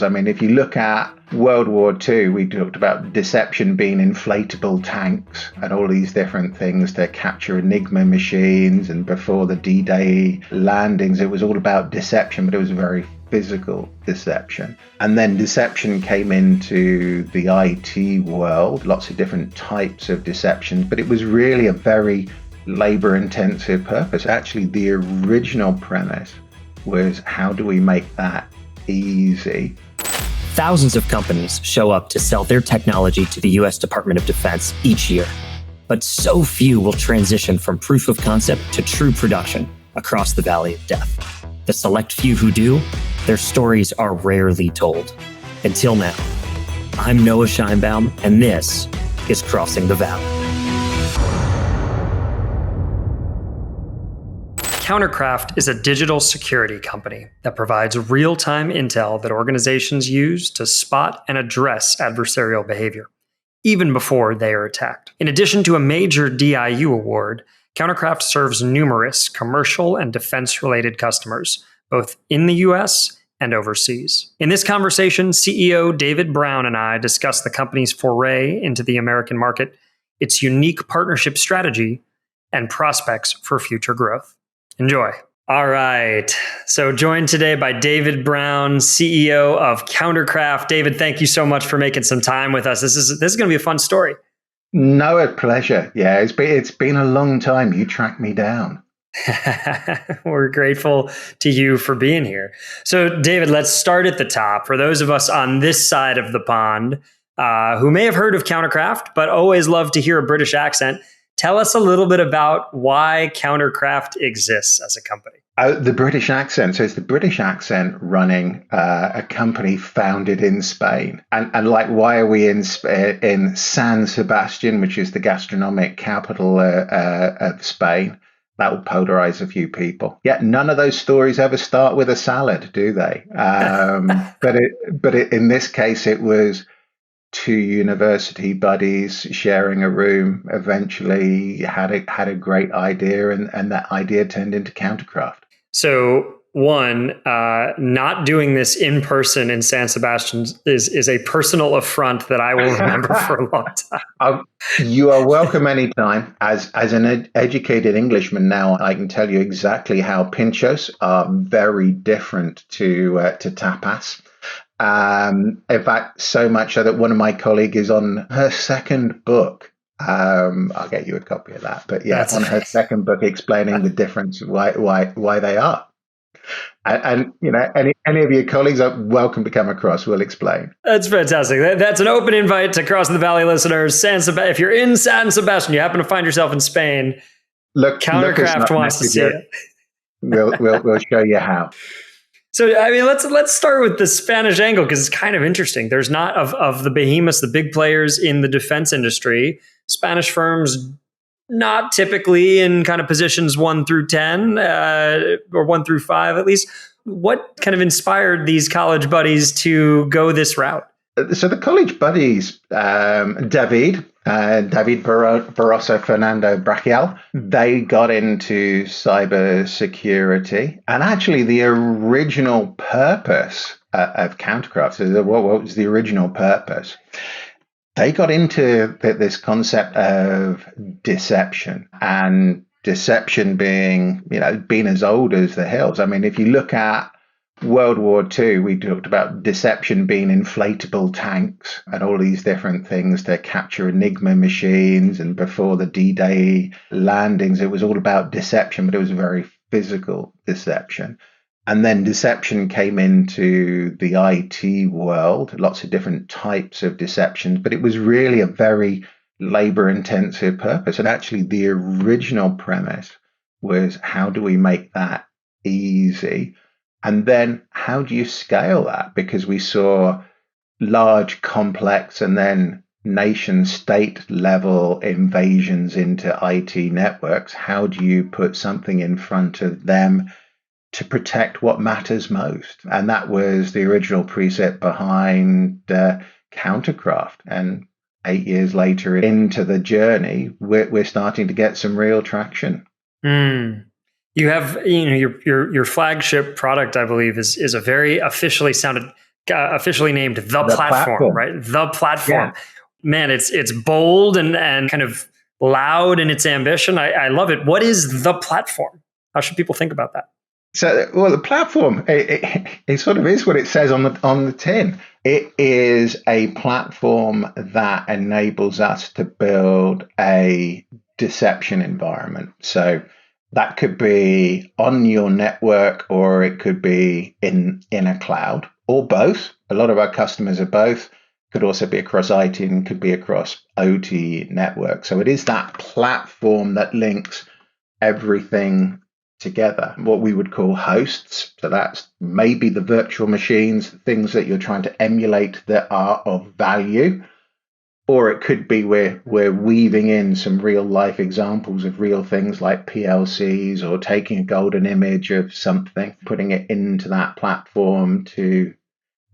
I mean, if you look at World War II, we talked about deception being inflatable tanks and all these different things to capture Enigma machines. And before the D-Day landings, it was all about deception, but it was very physical deception. And then deception came into the IT world, lots of different types of deception, but it was really a very labor-intensive purpose. Actually, the original premise was, how do we make that easy? Thousands of companies show up to sell their technology to the U.S. Department of Defense each year, but so few will transition from proof of concept to true production across the valley of death. The select few who do, their stories are rarely told. Until now. I'm Noah Scheinbaum, and this is Crossing the Valley. CounterCraft is a digital security company that provides real-time intel that organizations use to spot and address adversarial behavior, even before they are attacked. In addition to a major DIU award, CounterCraft serves numerous commercial and defense-related customers, both in the US and overseas. In this conversation, CEO David Brown and I discuss the company's foray into the American market, its unique partnership strategy, and prospects for future growth. Enjoy. All right. So joined today by David Brown, CEO of CounterCraft. David, thank you so much for making some time with us. This is going to be a fun story. No, a pleasure. Yeah, it's been a long time. You tracked me down. We're grateful to you for being here. So, David, let's start at the top. For those of us on this side of the pond who may have heard of CounterCraft, but always love to hear a British accent, tell us a little bit about why CounterCraft exists as a company. The British accent. So it's the British accent running a company founded in Spain. And like, why are we in San Sebastian, which is the gastronomic capital of Spain? That will polarize a few people. Yet none of those stories ever start with a salad, do they? But in this case, it was two university buddies sharing a room, eventually had a great idea, and that idea turned into CounterCraft. So one, not doing this in person in San Sebastian is a personal affront that I will remember for a long time. You are welcome anytime. As an educated Englishman now, I can tell you exactly how pinchos are very different to tapas. In fact, so much so that one of my colleagues is on her second book. I'll get you a copy of that. But yeah, on her second book, explaining the difference, why they are. And you know, any of your colleagues are welcome to come across. We'll explain. That's fantastic. That's an open invite to Crossing the Valley listeners. If you're in San Sebastian, you happen to find yourself in Spain. CounterCraft wants to see it. We'll show you how. So, I mean, let's start with the Spanish angle, because it's kind of interesting. There's not of the behemoths, the big players in the defense industry, Spanish firms not typically in kind of positions 1 through 10 or 1 through 5 at least. What kind of inspired these college buddies to go this route? So the college buddies, David Barroso, Fernando Brachial, they got into cybersecurity. And actually the original purpose of CounterCraft, so what was the original purpose? They got into this concept of deception, and deception being as old as the hills. I mean, if you look at World War II, we talked about deception being inflatable tanks and all these different things to capture Enigma machines. And before the D-Day landings, it was all about deception, but it was very physical deception. And then deception came into the IT world, lots of different types of deceptions, but it was really a very labor-intensive purpose. And actually, the original premise was, how do we make that easy? And then how do you scale that? Because we saw large, complex, and then nation-state level invasions into IT networks. How do you put something in front of them to protect what matters most? And that was the original precept behind CounterCraft. And 8 years later into the journey, we're starting to get some real traction. You have, your flagship product, I believe, is a very officially sounded officially named the platform, right? The platform. Yeah. Man, it's bold and kind of loud in its ambition. I love it. What is the platform? How should people think about that? So, well, the platform, it sort of is what it says on the tin. It is a platform that enables us to build a deception environment. So that could be on your network, or it could be in a cloud, or both. A lot of our customers are both. Could also be across IT and could be across OT networks. So it is that platform that links everything together, what we would call hosts. So that's maybe the virtual machines, things that you're trying to emulate that are of value. Or it could be we're weaving in some real life examples of real things like PLCs, or taking a golden image of something, putting it into that platform to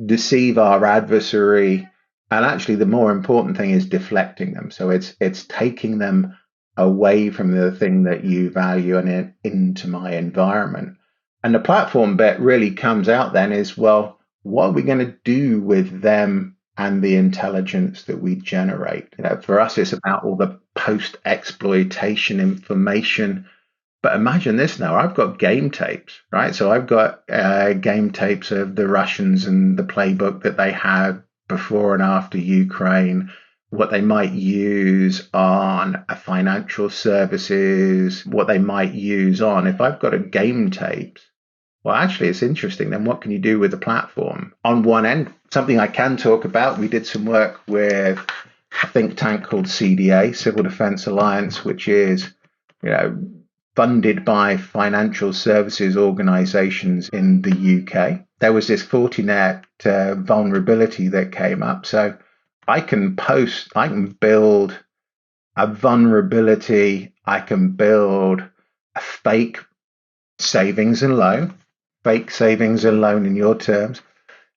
deceive our adversary. And actually, the more important thing is deflecting them. So it's taking them away from the thing that you value and into my environment. And the platform bit really comes out then is, well, what are we going to do with them and the intelligence that we generate? For us, it's about all the post-exploitation information. But imagine this now, I've got game tapes, right? So I've got game tapes of the Russians and the playbook that they had before and after Ukraine, what they might use on a financial services, what they might use on. If I've got a game tape, well, actually, it's interesting. Then what can you do with the platform? On one end, something I can talk about, we did some work with a think tank called CDA, Civil Defense Alliance, which is, funded by financial services organizations in the UK. There was this Fortinet vulnerability that came up. So I can build a vulnerability, I can build a fake savings and loan in your terms,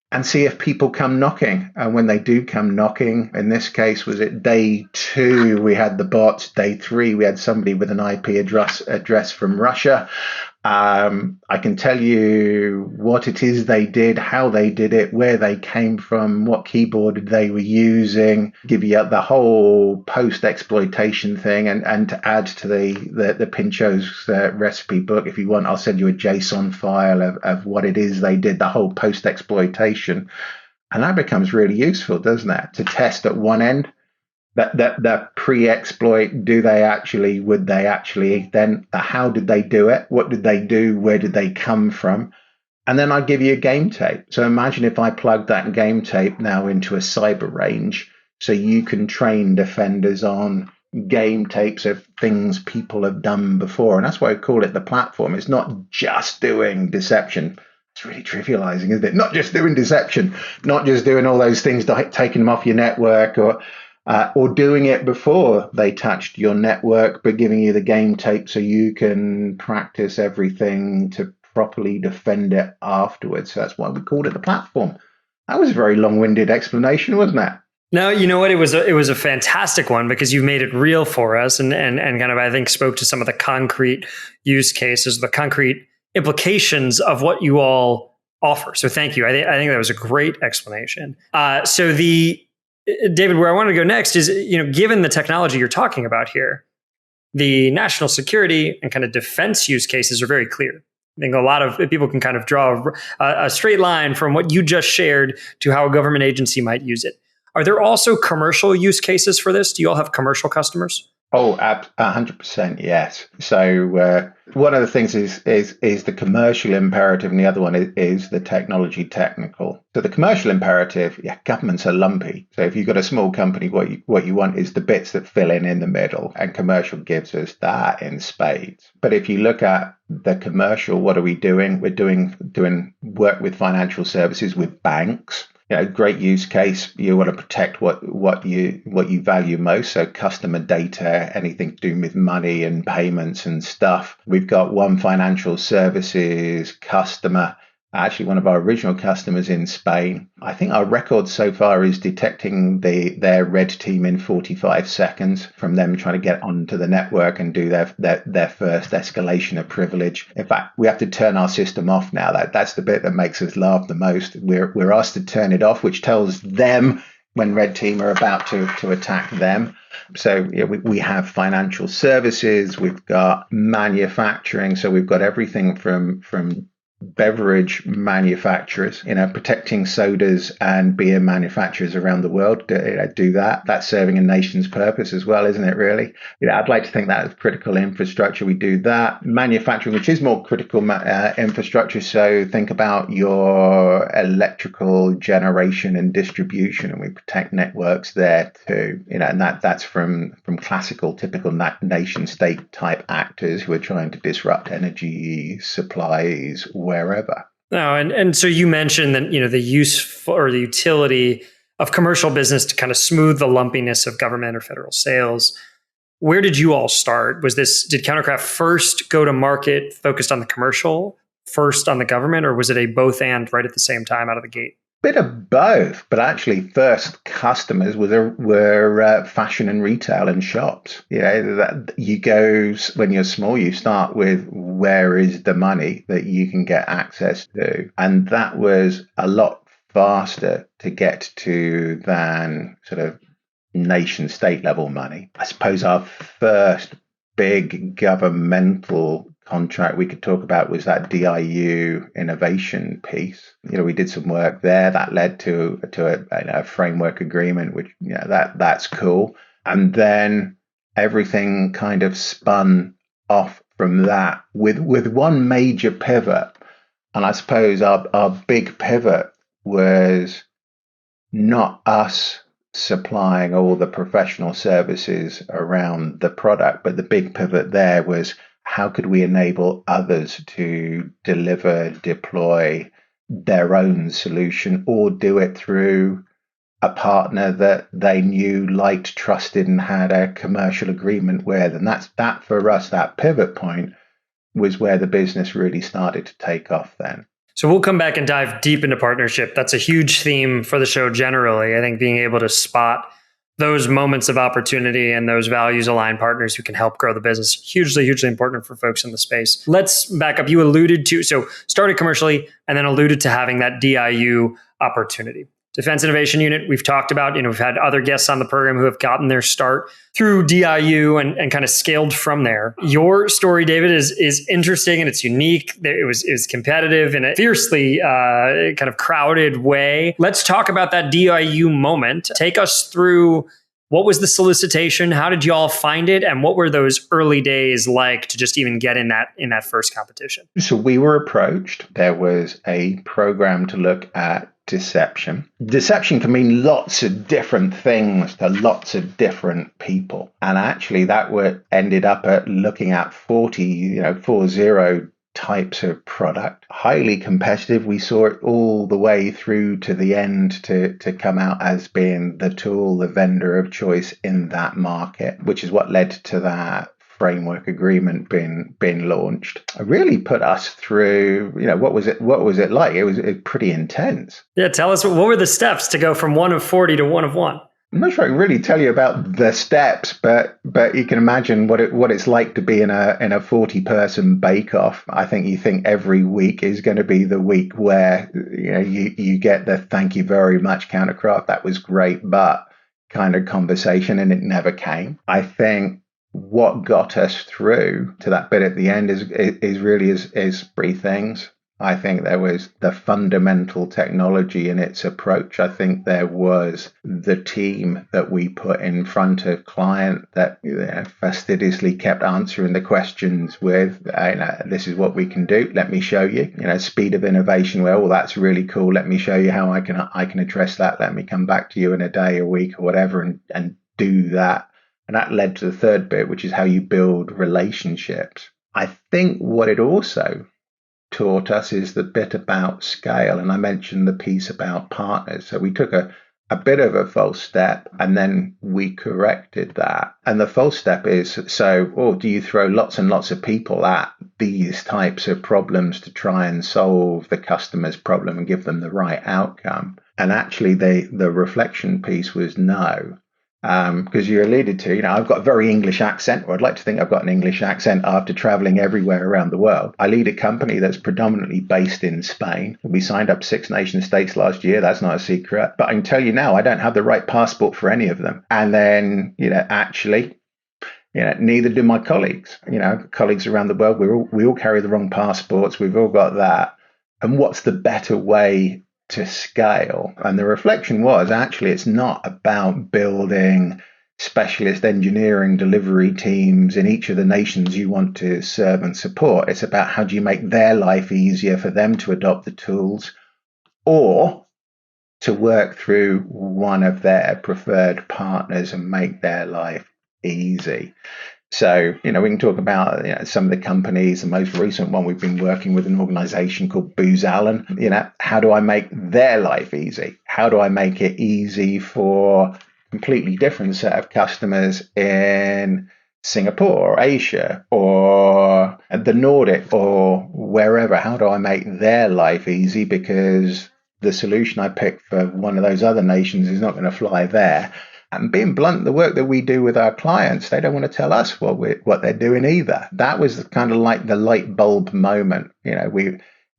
and see if people come knocking. And when they do come knocking, in this case, was it day 2, we had the bots. Day 3, we had somebody with an IP address from Russia. I can tell you what it is they did, how they did it, where they came from, what keyboard they were using, give you the whole post-exploitation thing. And to add to the Pinchot's recipe book, if you want, I'll send you a JSON file of what it is they did, the whole post-exploitation. And that becomes really useful, doesn't it? To test at one end, that pre-exploit, would they actually, then how did they do it? What did they do? Where did they come from? And then I give you a game tape. So imagine if I plug that game tape now into a cyber range, so you can train defenders on game tapes of things people have done before. And that's why I call it the platform. It's not just doing deception. It's really trivializing, isn't it? Not just doing deception, not just doing all those things, taking them off your network, or doing it before they touched your network, but giving you the game tape so you can practice everything to properly defend it afterwards. So that's why we called it the platform. That was a very long-winded explanation, wasn't it? No, you know what? It was a fantastic one, because you made it real for us and kind of, I think, spoke to some of the concrete use cases, the concrete implications of what you all offer. So thank you. I think that was a great explanation. David, where I want to go next is, given the technology you're talking about here, the national security and kind of defense use cases are very clear. I think a lot of people can kind of draw a straight line from what you just shared to how a government agency might use it. Are there also commercial use cases for this? Do you all have commercial customers? Oh, 100%, yes. So one of the things is the commercial imperative, and the other one is the technology technical. So the commercial imperative, governments are lumpy. So if you've got a small company, what you want is the bits that fill in the middle, and commercial gives us that in spades. But if you look at the commercial, what are we doing? We're doing work with financial services, with banks. Great use case. You want to protect what you value most. So customer data, anything to do with money and payments and stuff. We've got one financial services customer actually one of our original customers in Spain. I think our record so far is detecting their red team in 45 seconds from them trying to get onto the network and do their first escalation of privilege. In fact, we have to turn our system off now. That's the bit that makes us laugh the most. We're asked to turn it off, which tells them when red team are about to attack them. So yeah, we have financial services, we've got manufacturing, so we've got everything from beverage manufacturers, protecting sodas and beer manufacturers around the world do that. That's serving a nation's purpose as well, isn't it, really? I'd like to think that is critical infrastructure. We do that. Manufacturing, which is more critical infrastructure. So think about your electrical generation and distribution, and we protect networks there too. And that's from classical, typical nation state type actors who are trying to disrupt energy supplies wherever. No, and so you mentioned that the use or the utility of commercial business to kind of smooth the lumpiness of government or federal sales. Where did you all start? Did CounterCraft first go to market focused on the commercial, first on the government, or was it a both and right at the same time out of the gate? Bit of both, but actually first customers were fashion and retail and shops. That you go, when you're small, you start with where is the money that you can get access to, and that was a lot faster to get to than sort of nation state level money. I suppose our first big governmental contract we could talk about was that DIU innovation piece. We did some work there that led to a framework agreement, which that's cool. And then everything kind of spun off from that with one major pivot. And I suppose our big pivot was not us supplying all the professional services around the product, but the big pivot there was, how could we enable others to deliver, deploy their own solution, or do it through a partner that they knew, liked, trusted, and had a commercial agreement with? And that for us, that pivot point was where the business really started to take off then. So we'll come back and dive deep into partnership. That's a huge theme for the show generally. I think being able to spot those moments of opportunity and those values aligned partners who can help grow the business, hugely, hugely important for folks in the space. Let's back up. You alluded to, so started commercially and then alluded to having that DIU opportunity. Defense Innovation Unit, we've talked about, we've had other guests on the program who have gotten their start through DIU and kind of scaled from there. Your story, David, is interesting and it's unique. It was competitive in a fiercely kind of crowded way. Let's talk about that DIU moment. Take us through, what was the solicitation? How did you all find it? And what were those early days like to just even get in that first competition? So we were approached. There was a program to look at deception. Deception can mean lots of different things to lots of different people. And actually that ended up at looking at 40 types of product, highly competitive. We saw it all the way through to the end to come out as being the tool, the vendor of choice in that market, which is what led to that framework agreement being launched. It really put us through, what was it like? It was pretty intense. Yeah, tell us, what were the steps to go from 1 of 40 to 1 of 1? I'm not sure I can really tell you about the steps, but you can imagine what it's like to be in a 40-person bake-off. I think you think every week is going to be the week where you get the thank you very much, CounterCraft, that was great, but kind of conversation, and it never came. I think what got us through to that bit at the end is three things. I think there was the fundamental technology in its approach. I think there was the team that we put in front of client that fastidiously kept answering the questions with, this is what we can do. Let me show you. Speed of innovation. Well, that's really cool. Let me show you how I can address that. Let me come back to you in a day, a week, or whatever, and do that. And that led to the third bit, which is how you build relationships. I think what it also taught us is the bit about scale. And I mentioned the piece about partners. So we took a a bit of a false step, and then we corrected that. And the false step is, do you throw lots and lots of people at these types of problems to try and solve the customer's problem and give them the right outcome? And actually, the reflection piece was no. Because you alluded to, I've got a very English accent, or I'd like to think I've got an English accent after traveling everywhere around the world. I lead a company that's predominantly based in Spain. We signed up 6 nation states last year. That's not a secret. But I can tell you now, I don't have the right passport for any of them. And then, neither do my colleagues. Colleagues around the world, we all carry the wrong passports. We've all got that. And what's the better way to scale? And the reflection was, actually, it's not about building specialist engineering delivery teams in each of the nations you want to serve and support. It's about how do you make their life easier for them to adopt the tools or to work through one of their preferred partners and make their life easy. So, we can talk about some of the companies. The most recent one, we've been working with an organization called Booz Allen. How do I make their life easy? How do I make it easy for a completely different set of customers in Singapore or Asia or the Nordic or wherever? How do I make their life easy? Because the solution I pick for one of those other nations is not going to fly there. And being blunt, the work that we do with our clients, they don't want to tell us what they're doing either. That was kind of like the light bulb moment.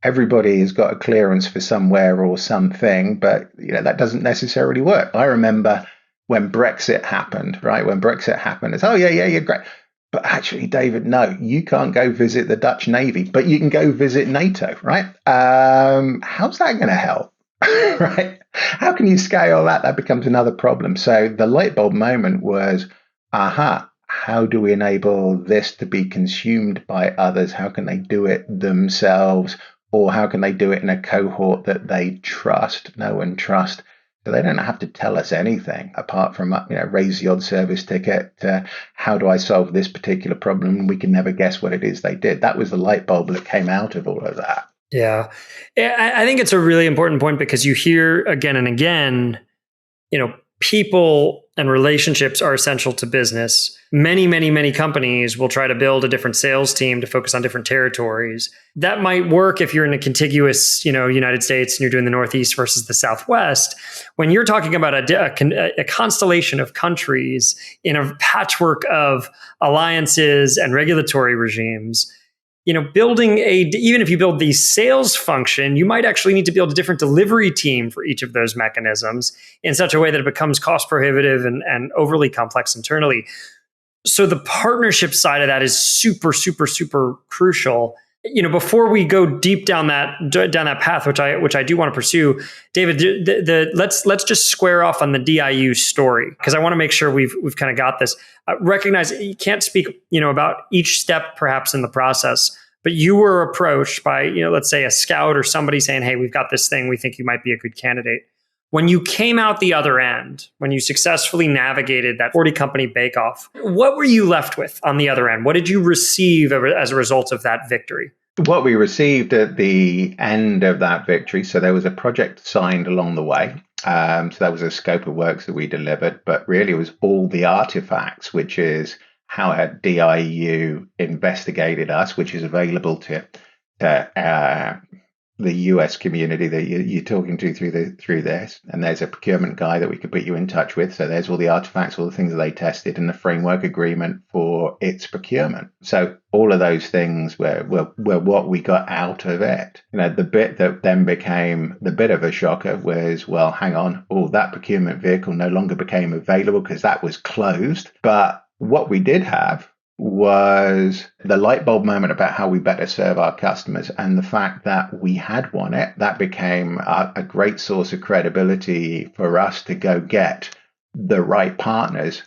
Everybody has got a clearance for somewhere or something, but that doesn't necessarily work. I remember when Brexit happened, right? When Brexit happened, it's you're great. But actually, David, no, you can't go visit the Dutch Navy, but you can go visit NATO, right? How's that going to help? Right? How can you scale that? That becomes another problem. So the light bulb moment was, how do we enable this to be consumed by others? How can they do it themselves? Or how can they do it in a cohort that they know and trust? So they don't have to tell us anything apart from, raise the odd service ticket. How do I solve this particular problem? We can never guess what it is they did. That was the light bulb that came out of all of that. Yeah. I think it's a really important point because you hear again and again, people and relationships are essential to business. Many, many, many companies will try to build a different sales team to focus on different territories. That might work if you're in a contiguous, United States and you're doing the Northeast versus the Southwest. When you're talking about a constellation of countries in a patchwork of alliances and regulatory regimes, even if you build the sales function, you might actually need to build a different delivery team for each of those mechanisms in such a way that it becomes cost prohibitive and overly complex internally. So the partnership side of that is super, super, super crucial. Before we go deep down that path, which I do want to pursue, David, let's just square off on the DIU story because I want to make sure we've kind of got this. Recognize you can't speak about each step perhaps in the process, but you were approached by let's say a scout or somebody saying, "Hey, we've got this thing. We think you might be a good candidate." When you came out the other end, when you successfully navigated that 40 company bake-off, what were you left with on the other end? What did you receive as a result of that victory? What we received at the end of that victory, so there was a project signed along the way. So that was a scope of works that we delivered, but really it was all the artifacts, which is how had DIU investigated us, which is available to the US community that you're talking to through this. And there's a procurement guy that we could put you in touch with. So there's all the artifacts, all the things that they tested, and the framework agreement for its procurement. So all of those things were what we got out of it. The bit that then became the bit of a shocker was, well, hang on, that procurement vehicle no longer became available because that was closed. But what we did have was the light bulb moment about how we better serve our customers, and the fact that we had won it. That became a great source of credibility for us to go get the right partners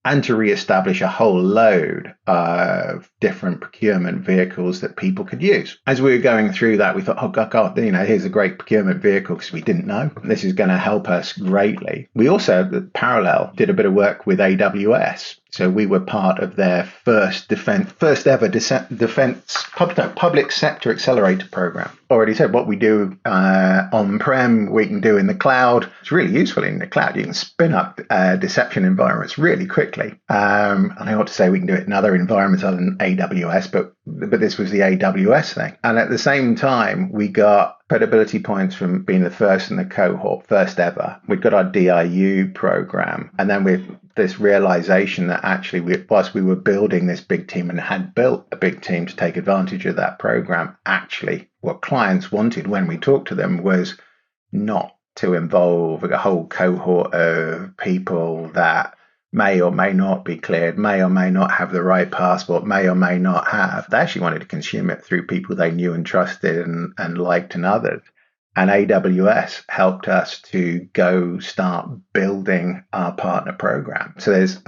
and to reestablish a whole load of different procurement vehicles that people could use. As we were going through that, we thought, oh, God, here's a great procurement vehicle because we didn't know. This is going to help us greatly. We also, parallel, did a bit of work with AWS. So we were part of their first ever defense public sector accelerator program. Already said what we do on-prem, we can do in the cloud. It's really useful in the cloud. You can spin up deception environments really quickly. And I ought to say we can do it in other environments other than AWS, but this was the AWS thing. And at the same time, we got credibility points from being the first in the cohort, first ever. We've got our DIU program. And then with this realization that actually, whilst we were building this big team and had built a big team to take advantage of that program, actually what clients wanted when we talked to them was not to involve a whole cohort of people that may or may not be cleared, may or may not have the right passport, may or may not have. They actually wanted to consume it through people they knew and trusted and liked and others. And AWS helped us to go start building our partner program. So there's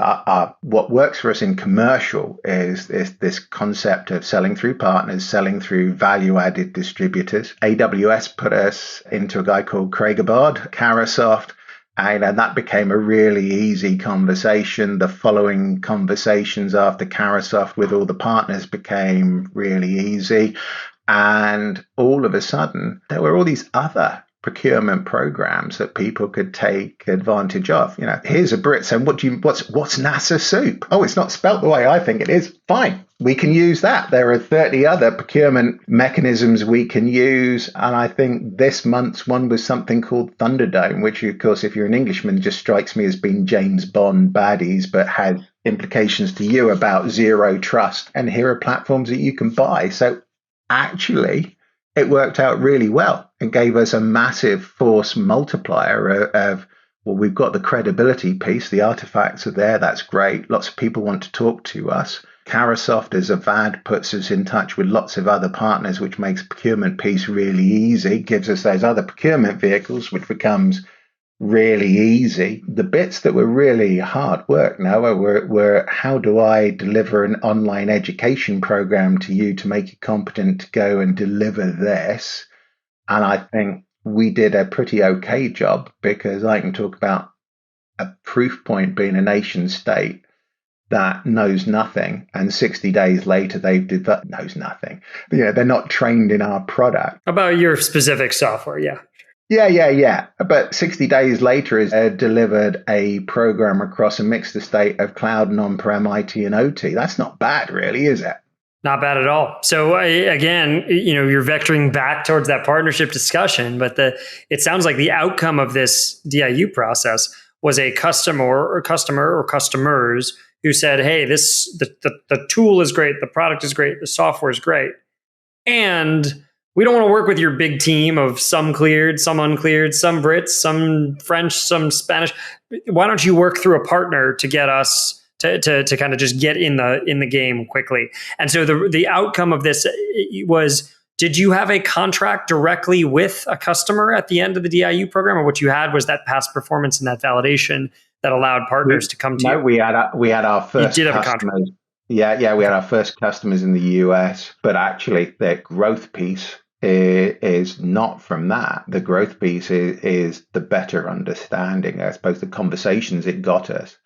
what works for us in commercial is this concept of selling through partners, selling through value-added distributors. AWS put us into a guy called Craig Abard, Carasoft, and that became a really easy conversation. The following conversations after Carasoft with all the partners became really easy. And all of a sudden, there were all these other procurement programs that people could take advantage of. You know, here's a Brit saying, what's NASA soup? Oh, it's not spelt the way I think it is. Fine. We can use that. There are 30 other procurement mechanisms we can use. And I think this month's one was something called Thunderdome, which, of course, if you're an Englishman, just strikes me as being James Bond baddies, but had implications to you about zero trust. And here are platforms that you can buy. So actually, it worked out really well and gave us a massive force multiplier of, well, we've got the credibility piece. The artifacts are there. That's great. Lots of people want to talk to us. Carasoft as a VAD puts us in touch with lots of other partners, which makes procurement piece really easy, gives us those other procurement vehicles, which becomes really easy. The bits that were really hard work now were how do I deliver an online education program to you to make you competent to go and deliver this? And I think we did a pretty okay job, because I can talk about a proof point being a nation state that knows nothing, and 60 days later they've developed knows nothing. But, they're not trained in our product. About your specific software, yeah. Yeah. But 60 days later is delivered a program across a mixed estate of cloud and on-prem IT and OT. That's not bad, really, is it? Not bad at all. So again, you're vectoring back towards that partnership discussion, but it sounds like the outcome of this DIU process was a customer or customers who said, "Hey, the tool is great, the product is great, the software is great, and we don't want to work with your big team of some cleared, some uncleared, some Brits, some French, some Spanish. Why don't you work through a partner to get us to kind of just get in the game quickly?" And so the outcome of this was, did you have a contract directly with a customer at the end of the DIU program, or what you had was that past performance and that validation that allowed partners to come to you? No, we had our first you did have customers. A contract. Yeah, we had our first customers in the US, but actually their growth piece is not from that. The growth piece is the better understanding, I suppose, the conversations it got us.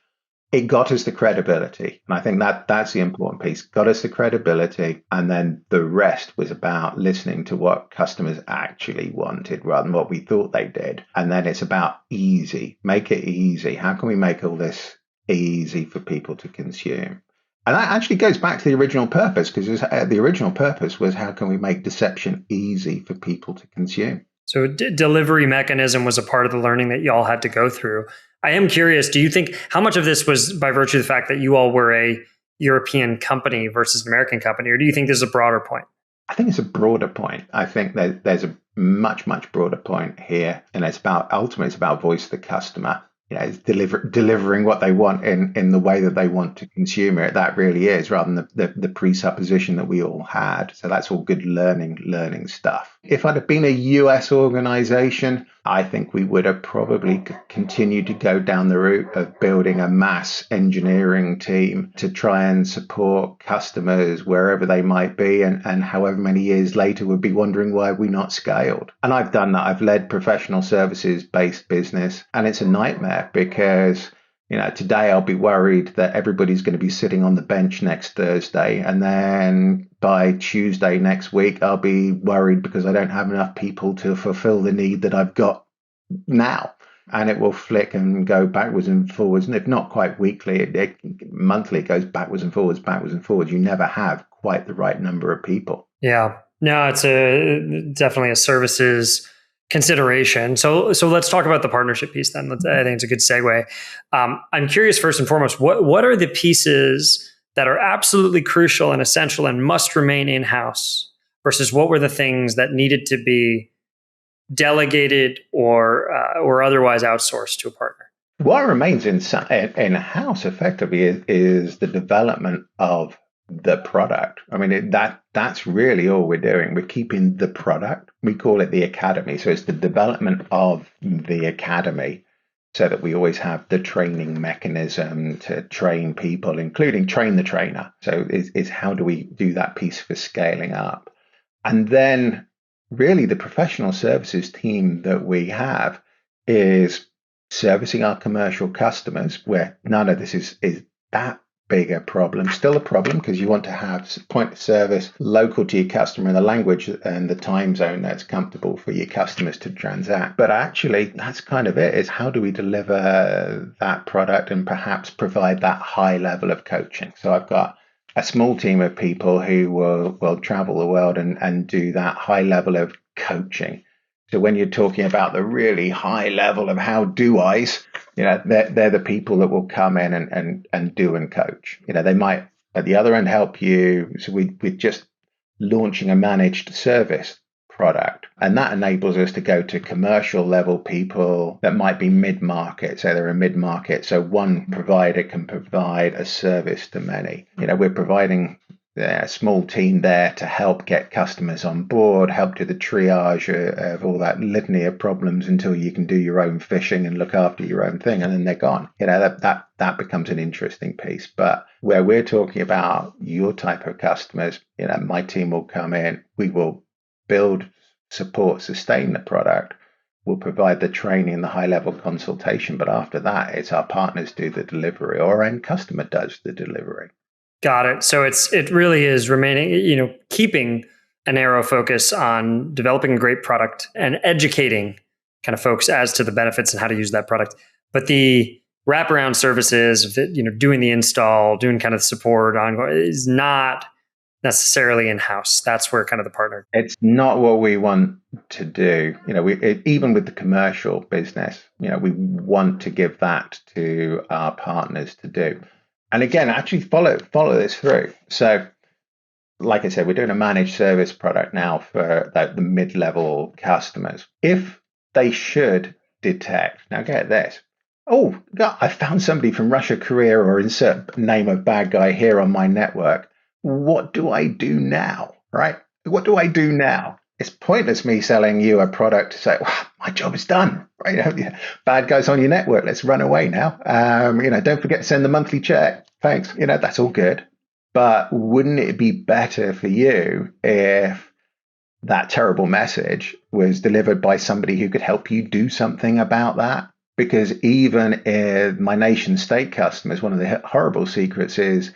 It got us the credibility. And I think that's the important piece. Got us the credibility. And then the rest was about listening to what customers actually wanted rather than what we thought they did. And then it's about easy. Make it easy. How can we make all this easy for people to consume? And that actually goes back to the original purpose, because the original purpose was how can we make deception easy for people to consume? So delivery mechanism was a part of the learning that you all had to go through. I am curious, do you think how much of this was by virtue of the fact that you all were a European company versus an American company, or do you think there's a broader point? I think it's a broader point. I think that there's a much, much broader point here. And ultimately it's about voice of the customer. It's delivering what they want in the way that they want to consume it. That really is, rather than the presupposition that we all had. So that's all good learning stuff. If I'd have been a US organization, I think we would have probably continued to go down the route of building a mass engineering team to try and support customers wherever they might be, and however many years later would be wondering why we not scaled. And I've done that. I've led professional services based business, and it's a nightmare because Today I'll be worried that everybody's going to be sitting on the bench next Thursday. And then by Tuesday next week, I'll be worried because I don't have enough people to fulfill the need that I've got now. And it will flick and go backwards and forwards. And if not quite weekly, monthly, it goes backwards and forwards, backwards and forwards. You never have quite the right number of people. Yeah. No, it's definitely a services consideration. So let's talk about the partnership piece then. I think it's a good segue. I'm curious, first and foremost, what are the pieces that are absolutely crucial and essential and must remain in-house versus what were the things that needed to be delegated or otherwise outsourced to a partner? What remains in-house effectively is the development of the product. I mean, that's really all we're doing. We're keeping the product. We call it the academy. So it's the development of the academy so that we always have the training mechanism to train people, including train the trainer. So it's how do we do that piece for scaling up? And then really the professional services team that we have is servicing our commercial customers where none of this is that bigger problem. Still a problem because you want to have point of service local to your customer in the language and the time zone that's comfortable for your customers to transact. But actually, that's kind of it, is how do we deliver that product and perhaps provide that high level of coaching? So I've got a small team of people who will travel the world and do that high level of coaching. So when you're talking about the really high level of how do I's, they're the people that will come in and do and coach. They might at the other end help you. So we're just launching a managed service product, and that enables us to go to commercial level people that might be mid-market. So they're a mid-market. So one provider can provide a service to many. We're providing a small team there to help get customers on board, help do the triage of all that litany of problems until you can do your own fishing and look after your own thing, and then they're gone. That becomes an interesting piece. But where we're talking about your type of customers, my team will come in, we will build, support, sustain the product. We'll provide the training and the high-level consultation. But after that, it's our partners do the delivery, or our end customer does the delivery. Got it. So it really is remaining, keeping a narrow focus on developing a great product and educating kind of folks as to the benefits and how to use that product. But the wraparound services, doing the install, doing kind of support ongoing is not necessarily in-house. That's where kind of the partner. It's not what we want to do. Even with the commercial business, we want to give that to our partners to do. And again, actually follow this through. So, like I said, we're doing a managed service product now for the mid-level customers. If they should detect, now get this, oh, God, I found somebody from Russia, Korea, or insert name of bad guy here on my network. What do I do now, right? What do I do now? It's pointless me selling you a product to say, well, my job is done, right? Bad guys on your network, let's run away now. Don't forget to send the monthly check. Thanks. That's all good. But wouldn't it be better for you if that terrible message was delivered by somebody who could help you do something about that? Because even if my nation state customers, one of the horrible secrets is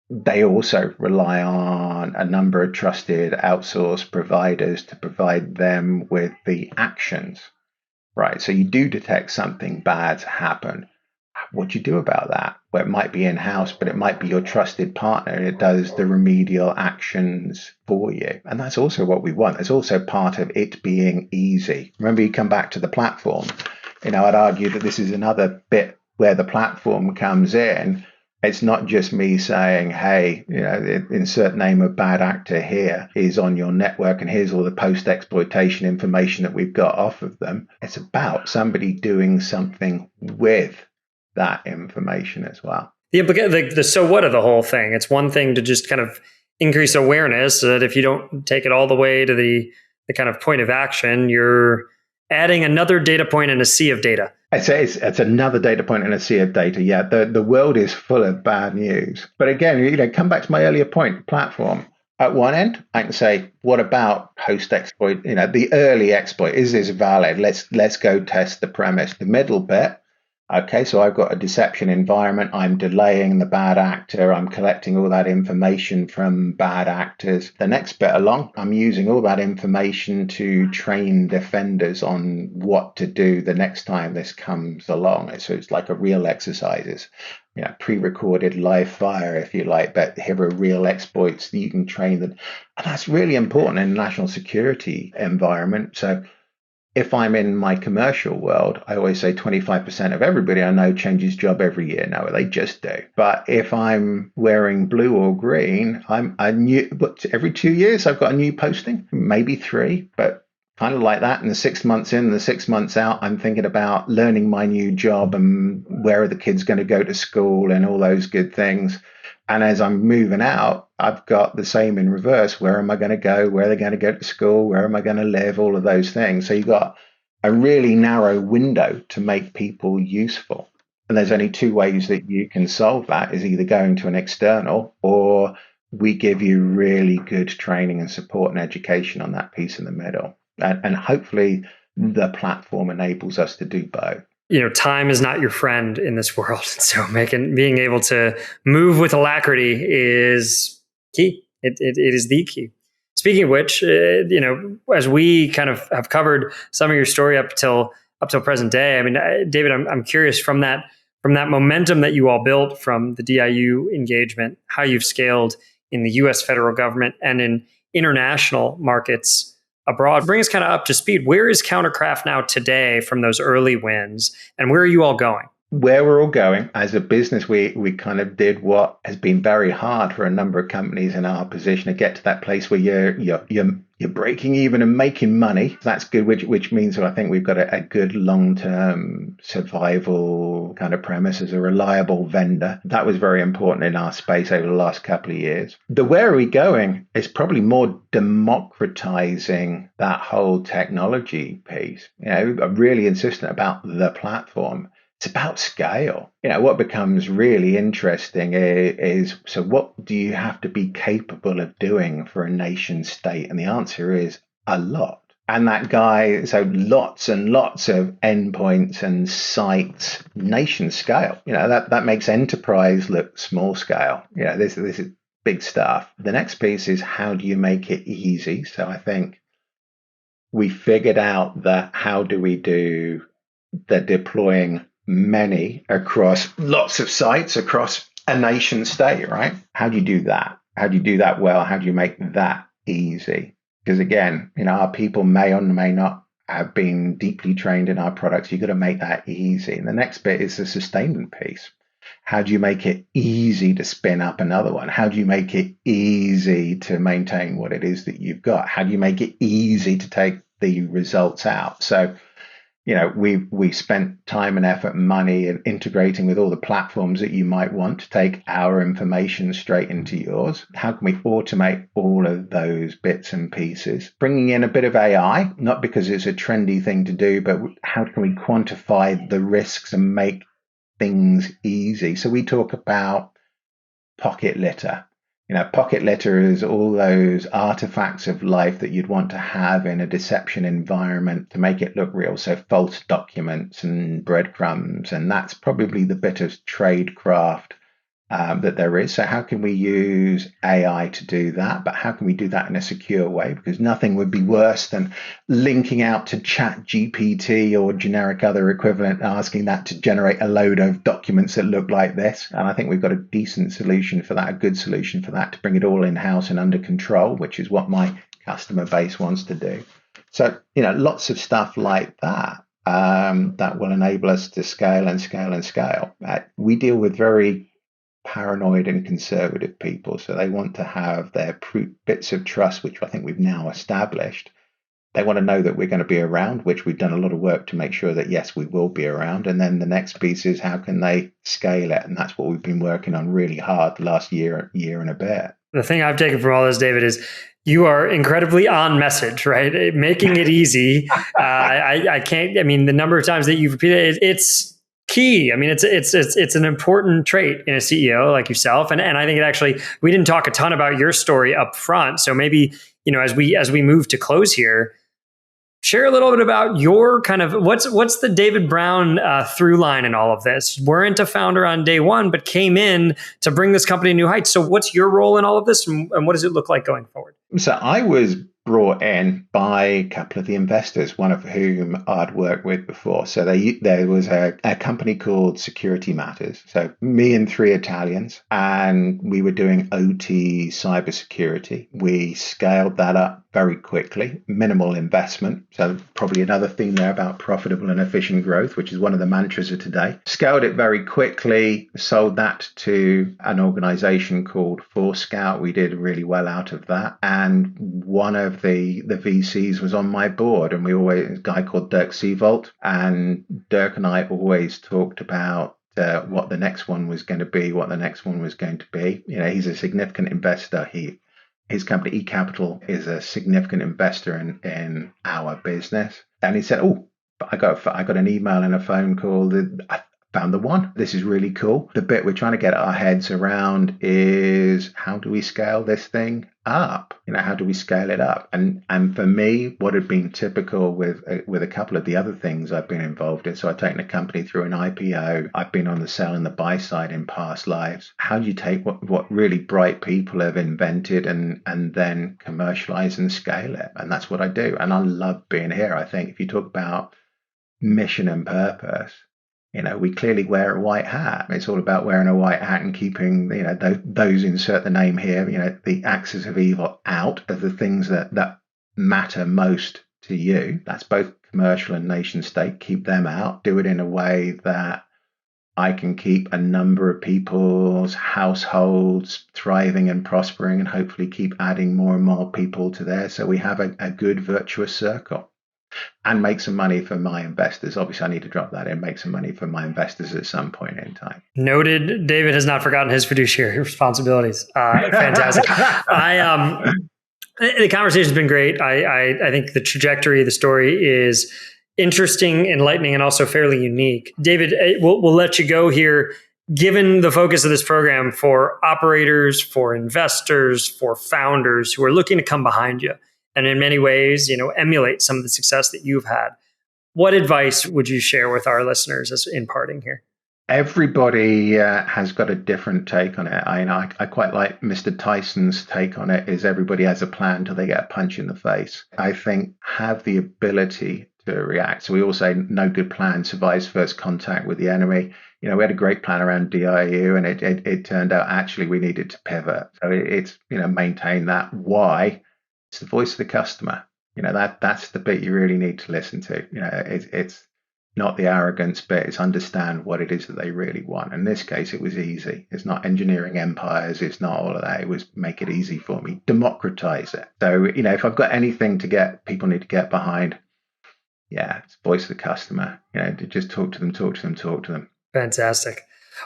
they also rely on a number of trusted outsourced providers to provide them with the actions, right? So you do detect something bad happen. What do you do about that? Well, it might be in-house, but it might be your trusted partner. It does the remedial actions for you. And that's also what we want. It's also part of it being easy. Remember, you come back to the platform. I'd argue that this is another bit where the platform comes in. It's not just me saying, hey, insert name of bad actor here is on your network and here's all the post-exploitation information that we've got off of them. It's about somebody doing something with that information as well. The so what of the whole thing? It's one thing to just kind of increase awareness so that if you don't take it all the way to the kind of point of action, you're adding another data point in a sea of data. It's another data point in a sea of data. Yeah, the world is full of bad news. But again, come back to my earlier point, platform. At one end, I can say, what about post-exploit? The early exploit, is this valid? Let's go test the premise. The middle bit, Okay, so I've got a deception environment. I'm delaying the bad actor. I'm collecting all that information from bad actors. The next bit along, I'm using all that information to train defenders on what to do the next time this comes along. So it's like a real exercises, pre-recorded live fire, if you like, but here are real exploits that you can train them. And that's really important in a national security environment. So if I'm in my commercial world, I always say 25% of everybody I know changes job every year. No, they just do. But if I'm wearing blue or green, but every 2 years I've got a new posting, maybe 3, but kind of like that. And the 6 months in, the 6 months out, I'm thinking about learning my new job and where are the kids going to go to school and all those good things. And as I'm moving out, I've got the same in reverse. Where am I going to go? Where are they going to go to school? Where am I going to live? All of those things. So you've got a really narrow window to make people useful. And there's only 2 ways that you can solve that, is either going to an external or we give you really good training and support and education on that piece in the middle. And hopefully the platform enables us to do both. Time is not your friend in this world. So being able to move with alacrity is key. It is the key. Speaking of which, as we kind of have covered some of your story up till present day, I mean, David, I'm curious from that momentum that you all built from the DIU engagement, how you've scaled in the U.S. federal government and in international markets abroad. Bring us kind of up to speed. Where is CounterCraft now today from those early wins, and where are you all going? Where we're all going as a business, we kind of did what has been very hard for a number of companies in our position to get to that place where you're breaking even and making money. That's good, which means that I think we've got a good long-term survival kind of premise as a reliable vendor. That was very important in our space over the last couple of years. The where are we going is probably more democratizing that whole technology piece. I'm really insistent about the platform. It's about scale. What becomes really interesting is, so what do you have to be capable of doing for a nation state? And the answer is a lot. And that guy, so lots and lots of endpoints and sites, nation scale. That makes enterprise look small scale. This is big stuff. The next piece is, how do you make it easy? So I think we figured out that how do we do the deploying many across lots of sites across a nation state, right? How do you do that? How do you do that well? How do you make that easy? Because again, our people may or may not have been deeply trained in our products. You've got to make that easy. And the next bit is the sustainment piece. How do you make it easy to spin up another one? How do you make it easy to maintain what it is that you've got? How do you make it easy to take the results out? So we spent time and effort and money in integrating with all the platforms that you might want to take our information straight into yours. How can we automate all of those bits and pieces? Bringing in a bit of AI, not because it's a trendy thing to do, but how can we quantify the risks and make things easy? So we talk about pocket litter. Pocket litter is all those artifacts of life that you'd want to have in a deception environment to make it look real. So false documents and breadcrumbs, and that's probably the bit of tradecraft that there is. So how can we use AI to do that? But how can we do that in a secure way? Because nothing would be worse than linking out to ChatGPT or generic other equivalent, asking that to generate a load of documents that look like this. And I think we've got a decent solution for that, a good solution for that, to bring it all in-house and under control, which is what my customer base wants to do. So, lots of stuff like that. That will enable us to scale and scale and scale. We deal with very paranoid and conservative people, so they want to have their bits of trust, which I think we've now established. They want to know that we're going to be around, which we've done a lot of work to make sure that, yes, we will be around. And then the next piece is, how can they scale it? And that's what we've been working on really hard the last year and a bit. The thing I've taken from all this, David, is you are incredibly on message, right? Making it easy. I can't, the number of times that you've repeated it's key. It's an important trait in a CEO like yourself. And I think it actually, we didn't talk a ton about your story up front. So maybe, as we move to close here, Share a little bit about your kind of what's the David Brown through line in all of this. Weren't a founder on day one, but came in to bring this company to new heights. So what's your role in all of this, and what does it look like going forward? So I was brought in by a couple of the investors, one of whom I'd worked with before. So there was a company called Security Matters. So me and three Italians, and we were doing OT cybersecurity. We scaled that up very quickly, minimal investment. So probably another theme there about profitable and efficient growth, which is one of the mantras of today. Scaled it very quickly, sold that to an organization called Forescout. We did really well out of that. And one of the VCs was on my board, and a guy called Dirk Seevolt, and Dirk and I always talked about what the next one was going to be, he's a significant investor. His company eCapital is a significant investor in our business. And he said, "Oh, but I got an email and a phone call that I found the one. This is really cool." The bit we're trying to get our heads around is, how do we scale this thing up? How do we scale it up? And for me, what had been typical with a couple of the other things I've been involved in. So I've taken a company through an IPO. I've been on the sell and the buy side in past lives. How do you take what really bright people have invented and then commercialize and scale it? And that's what I do. And I love being here. I think if you talk about mission and purpose, we clearly wear a white hat. It's all about wearing a white hat and keeping, those insert the name here, the axis of evil out of the things that matter most to you. That's both commercial and nation state. Keep them out. Do it in a way that I can keep a number of people's households thriving and prospering, and hopefully keep adding more and more people to there. So we have a good virtuous circle. And make some money for my investors. Obviously, I need to drop that in, make some money for my investors at some point in time. Noted. David has not forgotten his fiduciary responsibilities. Fantastic. The conversation's been great. I think the trajectory of the story is interesting, enlightening, and also fairly unique. David, we'll let you go here. Given the focus of this program for operators, for investors, for founders who are looking to come behind you, and in many ways, emulate some of the success that you've had, what advice would you share with our listeners as in parting here? Everybody has got a different take on it. I quite like Mr. Tyson's take on it, is everybody has a plan till they get a punch in the face. I think have the ability to react. So we all say no good plan survives first contact with the enemy. We had a great plan around DIU, and it turned out actually we needed to pivot. So it's maintain that why. It's the voice of the customer. That's the bit you really need to listen to. It's not the arrogance bit. It's understand what it is that they really want. In this case, it was easy. It's not engineering empires. It's not all of that. It was make it easy for me. Democratize it. So, if I've got anything people need to get behind, it's voice of the customer. To just talk to them. Fantastic.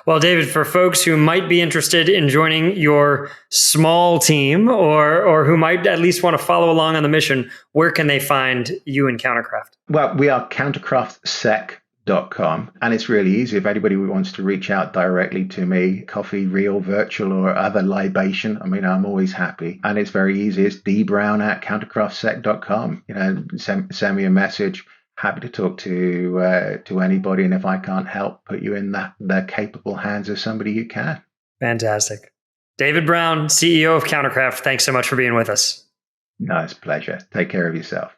Well, David, for folks who might be interested in joining your small team or who might at least want to follow along on the mission, where can they find you and CounterCraft? Well, we are CounterCraftSec.com, and it's really easy. If anybody wants to reach out directly to me, coffee, real, virtual, or other libation, I'm always happy. And it's very easy. It's dbrown@CounterCraftSec.com. Send me a message. Happy to talk to anybody, and if I can't help, put you in the capable hands of somebody who can. Fantastic. David Brown, CEO of CounterCraft, thanks so much for being with us. No, it's a pleasure. Take care of yourself.